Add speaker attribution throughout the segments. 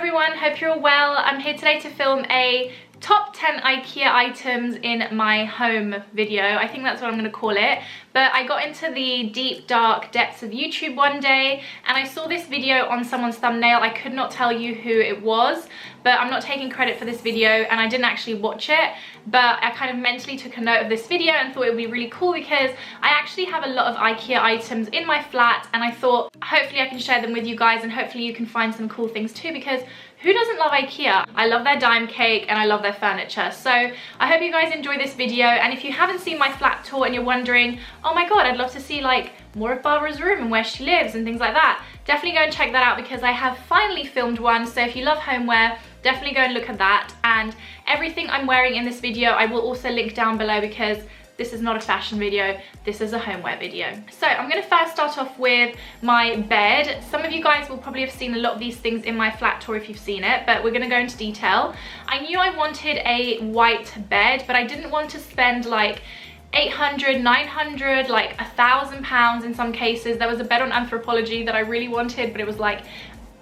Speaker 1: everyone, hope you're all well. I'm here today to film a top 10 IKEA items in my home video. I think that's what I'm going to call it. But I got into the deep dark depths of YouTube one day and I saw this video on someone's thumbnail. I could not tell you who it was, but I'm not taking credit for this video and I didn't actually watch it, but I kind of mentally took a note of this video and thought it would be really cool because I actually have a lot of IKEA items in my flat and I thought hopefully I can share them with you guys and hopefully you can find some cool things too, because who doesn't love IKEA? I love their dime cake and I love their furniture. So I hope you guys enjoy this video, and if you haven't seen my flat tour and you're wondering, oh my god, I'd love to see like more of Barbara's room and where she lives and things like that, definitely go and check that out because I have finally filmed one. So if you love homeware, definitely go and look at that. And everything I'm wearing in this video I will also link down below because this is not a fashion video, this is a homeware video. So I'm going to first start off with my bed. Some of you guys will probably have seen a lot of these things in my flat tour if you've seen it, but we're going to go into detail. I knew I wanted a white bed, but I didn't want to spend like 800, 900, like £1,000 in some cases. There was a bed on Anthropology that I really wanted, but it was like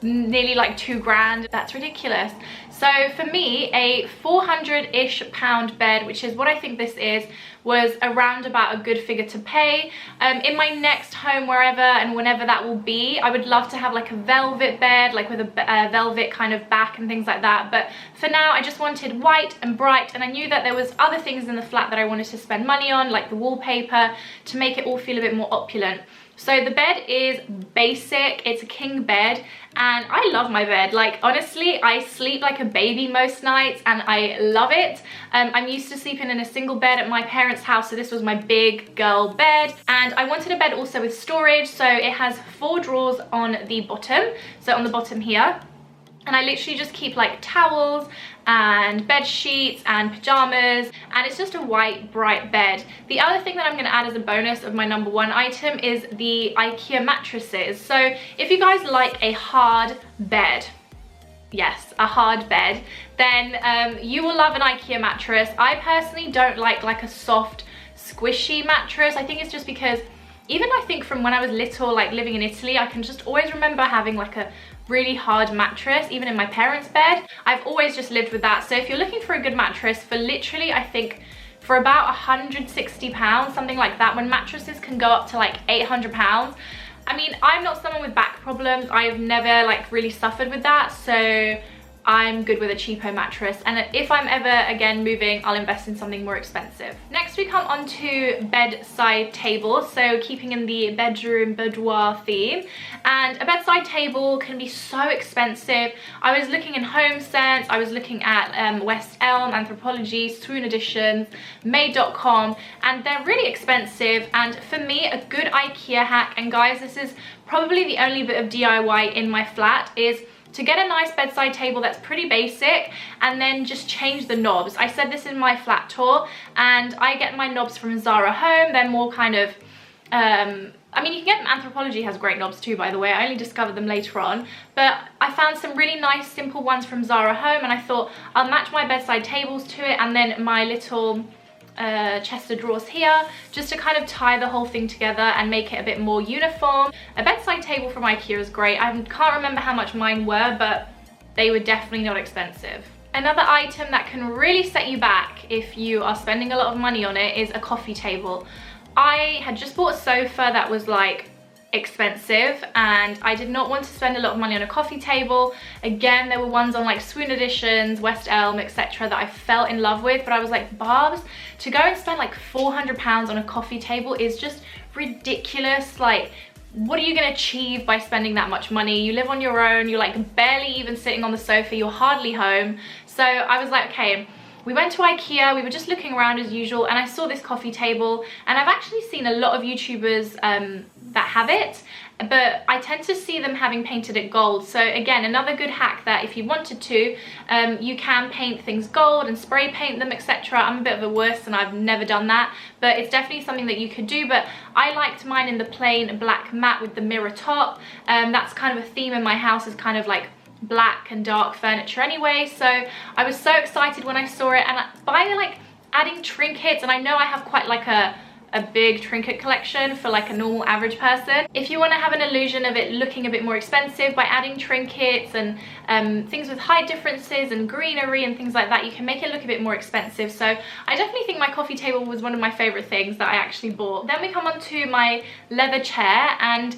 Speaker 1: nearly like £2,000. That's ridiculous. So for me, a 400-ish pound bed, which is what I think this is, was around about a good figure to pay. In my next home, wherever and whenever that will be, I would love to have like a velvet bed, like with a velvet kind of back and things like that. But for now, I just wanted white and bright, and I knew that there was other things in the flat that I wanted to spend money on, like the wallpaper, to make it all feel a bit more opulent. So the bed is basic, it's a king bed, and I love my bed. Like honestly, I sleep like a baby most nights and I love it. I'm used to sleeping in a single bed at my parents' house, so this was my big girl bed. And I wanted a bed also with storage, so it has 4 drawers on the bottom, so on the bottom here. And I literally just keep like towels and bed sheets and pajamas, and it's just a white bright bed. The other thing that I'm going to add as a bonus of my number 1 item is the IKEA mattresses. So if you guys like a hard bed, yes, a hard bed, then you will love an IKEA mattress. I personally don't like a soft squishy mattress. I think it's just because even I think from when I was little, like living in Italy, I can just always remember having like a really hard mattress, even in my parents' bed. I've always just lived with that. So if you're looking for a good mattress for literally, I think for about £160, something like that, when mattresses can go up to like £800, I mean, I'm not someone with back problems. I've never like really suffered with that. So I'm good with a cheapo mattress, and if I'm ever again moving, I'll invest in something more expensive. Next we come on to bedside table, so keeping in the bedroom boudoir theme. And a bedside table can be so expensive. I was looking in HomeSense, I was looking at West Elm, Anthropology, Swoon Editions, Made.com, and they're really expensive. And for me, a good IKEA hack, and guys, this is probably the only bit of DIY in my flat, is to get a nice bedside table that's pretty basic and then just change the knobs. I said this in my flat tour, and I get my knobs from Zara Home. They're more kind of, I mean, you can get them, Anthropology has great knobs too, by the way. I only discovered them later on, but I found some really nice simple ones from Zara Home, and I thought I'll match my bedside tables to it and then my little chest of drawers here, just to kind of tie the whole thing together and make it a bit more uniform. A bedside table from IKEA is great. I can't remember how much mine were, but they were definitely not expensive. Another item that can really set you back if you are spending a lot of money on it is a coffee table. I had just bought a sofa that was like expensive, and I did not want to spend a lot of money on a coffee table. Again, there were ones on like Swoon Editions, West Elm, etc. that I fell in love with, but I was like, Barbs, to go and spend like £400 on a coffee table is just ridiculous. Like, what are you going to achieve by spending that much money? You live on your own, you're like barely even sitting on the sofa, you're hardly home. So I was like, okay. We went to IKEA, we were just looking around as usual, and I saw this coffee table, and I've actually seen a lot of YouTubers that have it, but I tend to see them having painted it gold. So again, another good hack that if you wanted to, you can paint things gold and spray paint them, etc. I'm a bit of a wuss and I've never done that, but it's definitely something that you could do. But I liked mine in the plain black matte with the mirror top. That's kind of a theme in my house, is kind of like black and dark furniture anyway. So I was so excited when I saw it, and by like adding trinkets, and I know I have quite like a a big trinket collection for like a normal average person. If you want to have an illusion of it looking a bit more expensive by adding trinkets and things with height differences and greenery and things like that, you can make it look a bit more expensive. So I definitely think my coffee table was one of my favorite things that I actually bought. Then we come on to my leather chair, and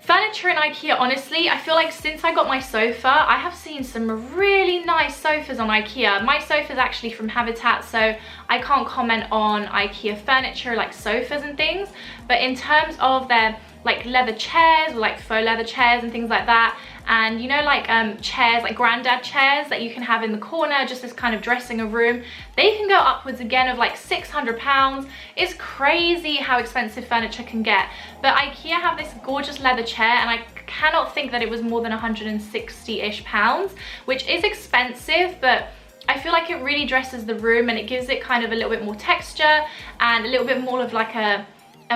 Speaker 1: furniture in Ikea, honestly, I feel like since I got my sofa, I have seen some really nice sofas on Ikea. My sofa is actually from Habitat, so I can't comment on Ikea furniture like sofas and things, but in terms of their like leather chairs or like faux leather chairs and things like that, and you know, like chairs, like granddad chairs that you can have in the corner, just as kind of dressing a room, they can go upwards again of like £600. It's crazy how expensive furniture can get. But Ikea have this gorgeous leather chair, and I cannot think that it was more than 160-ish pounds, which is expensive, but I feel like it really dresses the room and it gives it kind of a little bit more texture and a little bit more of like a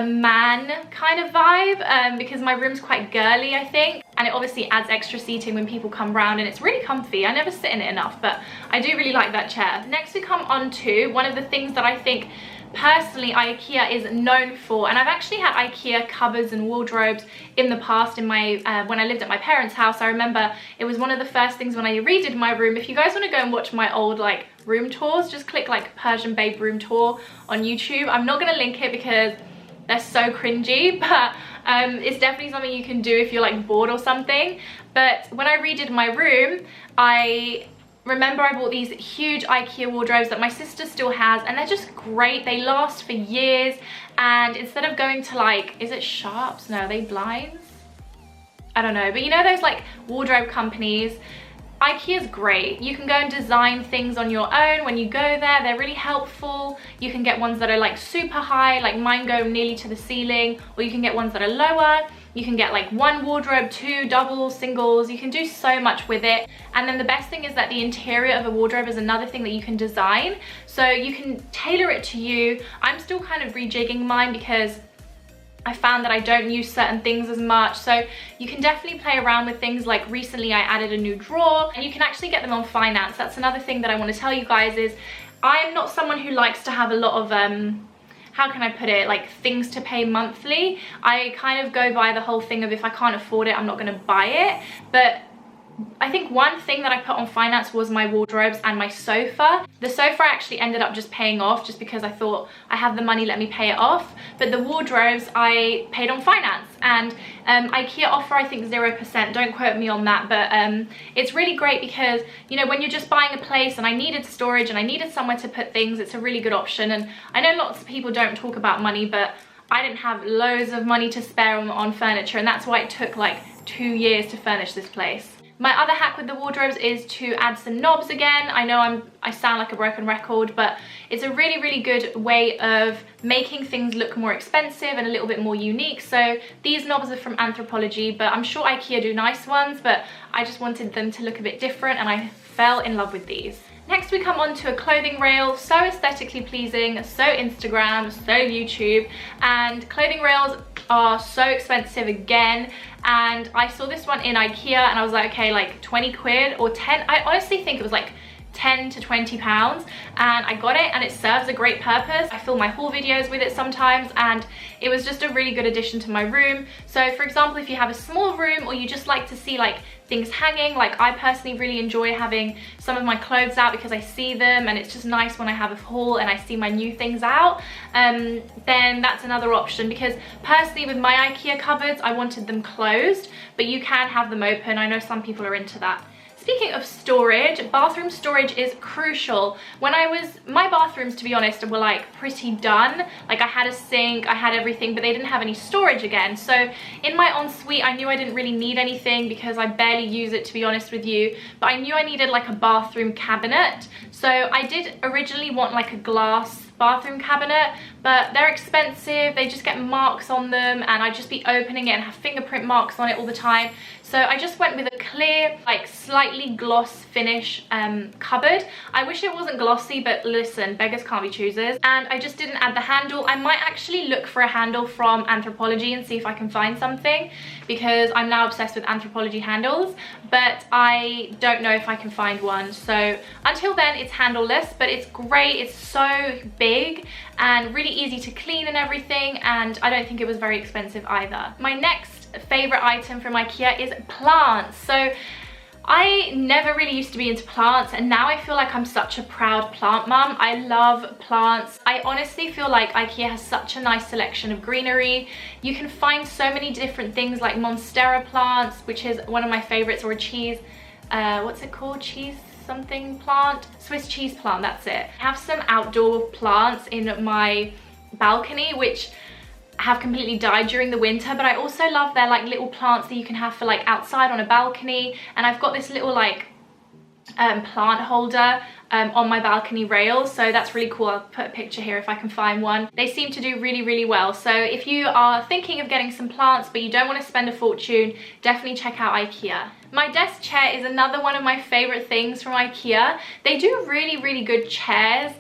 Speaker 1: man kind of vibe, because my room's quite girly, I think, and it obviously adds extra seating when people come round, and it's really comfy. I never sit in it enough, but I do really like that chair. Next we come on to one of the things that I think personally Ikea is known for, and I've actually had Ikea cupboards and wardrobes in the past in my when I lived at my parents' house. I remember it was one of the first things when I redid my room. If you guys want to go and watch my old like room tours, just click like Persian Babe room tour on YouTube. I'm not going to link it because they're so cringy, but it's definitely something you can do if you're like bored or something. But when I redid my room, I remember I bought these huge Ikea wardrobes that my sister still has, and they're just great. They last for years, and instead of going to like, is it Sharps? No, are they Blinds? I don't know, but you know those like wardrobe companies, Ikea's great. You can go and design things on your own when you go there. They're really helpful. You can get ones that are like super high, like mine go nearly to the ceiling, or you can get ones that are lower. You can get like one wardrobe, two doubles, singles. You can do so much with it. And then the best thing is that the interior of a wardrobe is another thing that you can design. So you can tailor it to you. I'm still kind of rejigging mine because I found that I don't use certain things as much, so you can definitely play around with things. Like recently I added a new drawer, and you can actually get them on finance. That's another thing that I want to tell you guys is I'm not someone who likes to have a lot of how can I put it, like things to pay monthly. I kind of go by the whole thing of if I can't afford it, I'm not going to buy it. But I think one thing that I put on finance was my wardrobes and my sofa. The sofa I actually ended up just paying off just because I thought I have the money, let me pay it off. But the wardrobes I paid on finance, and Ikea offer I think 0%, don't quote me on that, but it's really great because, you know, when you're just buying a place and I needed storage and I needed somewhere to put things, it's a really good option. And I know lots of people don't talk about money, but I didn't have loads of money to spare on furniture, and that's why it took like 2 years to furnish this place. My other hack with the wardrobes is to add some knobs again. I know I sound like a broken record, but it's a really, really good way of making things look more expensive and a little bit more unique. So these knobs are from Anthropologie, but I'm sure Ikea do nice ones, but I just wanted them to look a bit different, and I fell in love with these. Next we come on to a clothing rail, so aesthetically pleasing, so Instagram, so YouTube, and clothing rails are so expensive again. And I saw this one in Ikea and I was like, okay, like 20 quid or 10, I honestly think it was like 10 to 20 pounds, and I got it and it serves a great purpose. I film my haul videos with it sometimes, and it was just a really good addition to my room. So for example, if you have a small room or you just like to see like things hanging, like I personally really enjoy having some of my clothes out because I see them, and it's just nice when I have a haul and I see my new things out, then that's another option. Because personally with my Ikea cupboards, I wanted them closed, but you can have them open. I know some people are into that. Speaking of storage, bathroom storage is crucial. My bathrooms, to be honest, were like pretty done. Like I had a sink, I had everything, but they didn't have any storage again. So in my ensuite, I knew I didn't really need anything because I barely use it, to be honest with you. But I knew I needed like a bathroom cabinet. So I did originally want like a glass bathroom cabinet, but they're expensive. They just get marks on them, and I'd just be opening it and have fingerprint marks on it all the time. So I just went with a clear, like slightly gloss finish cupboard. I wish it wasn't glossy, but listen, beggars can't be choosers. And I just didn't add the handle. I might actually look for a handle from Anthropologie and see if I can find something, because I'm now obsessed with Anthropologie handles, but I don't know if I can find one. So until then, it's handleless, but it's great. It's so big big and really easy to clean and everything, and I don't think it was very expensive either. My next favorite item from IKEA is plants. So I never really used to be into plants, and now I feel like I'm such a proud plant mum. I love plants. I honestly feel like IKEA has such a nice selection of greenery. You can find so many different things like Monstera plants, which is one of my favorites, or a cheese, what's it called? Cheese something plant? Swiss cheese plant, that's it. I have some outdoor plants in my balcony, which have completely died during the winter, but I also love their like little plants that you can have for like outside on a balcony. And I've got this little like plant holder on my balcony rail, so that's really cool. I'll put a picture here if I can find one. They seem to do really, really well. So if you are thinking of getting some plants but you don't want to spend a fortune, definitely check out IKEA. My desk chair is another one of my favorite things from IKEA. They do really, really good chairs.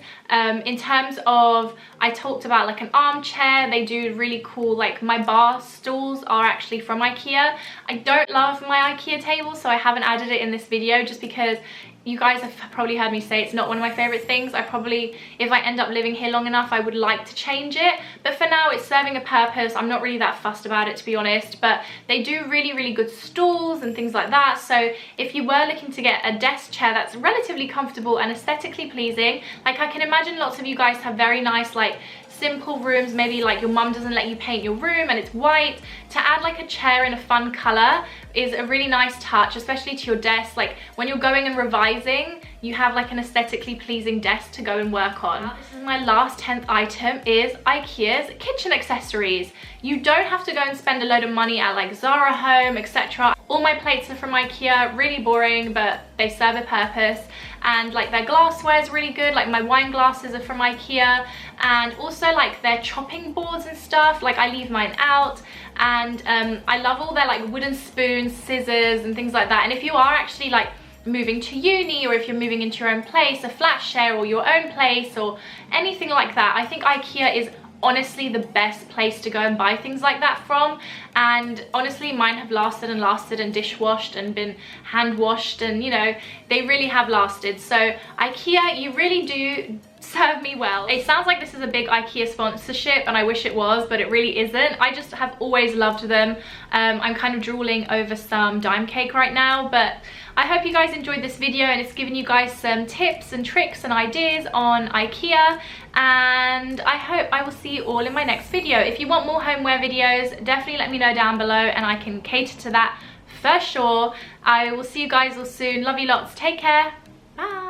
Speaker 1: In terms of, I talked about like an armchair, they do really cool, like my bar stools are actually from IKEA. I don't love my IKEA table, so I haven't added it in this video just because you guys have probably heard me say it's not one of my favorite things. I probably, if I end up living here long enough, I would like to change it. But for now, it's serving a purpose. I'm not really that fussed about it, to be honest. But they do really, really good stools and things like that. So if you were looking to get a desk chair that's relatively comfortable and aesthetically pleasing, like I can imagine lots of you guys have very nice, like, simple rooms, maybe like your mum doesn't let you paint your room and it's white. To add like a chair in a fun color is a really nice touch, especially to your desk. Like when you're going and revising, you have like an aesthetically pleasing desk to go and work on. This is my last 10th item, is IKEA's kitchen accessories. You don't have to go and spend a load of money at like Zara Home, etc. All my plates are from IKEA, really boring, but they serve a purpose. And like their glassware is really good, like my wine glasses are from IKEA, and also like their chopping boards and stuff, like I leave mine out. And I love all their like wooden spoons, scissors and things like that. And if you are actually like moving to uni, or if you're moving into your own place, a flat share or your own place or anything like that, I think IKEA is honestly the best place to go and buy things like that from. And honestly, mine have lasted and lasted and dishwashed and been hand washed, and you know, they really have lasted. So IKEA, you really do serve me well. It sounds like this is a big IKEA sponsorship, and I wish it was, but it really isn't. I just have always loved them. I'm kind of drooling over some dime cake right now, but I hope you guys enjoyed this video and it's given you guys some tips and tricks and ideas on IKEA, and I hope I will see you all in my next video. If you want more homeware videos, definitely let me know down below and I can cater to that for sure. I will see you guys all soon. Love you lots. Take care. Bye.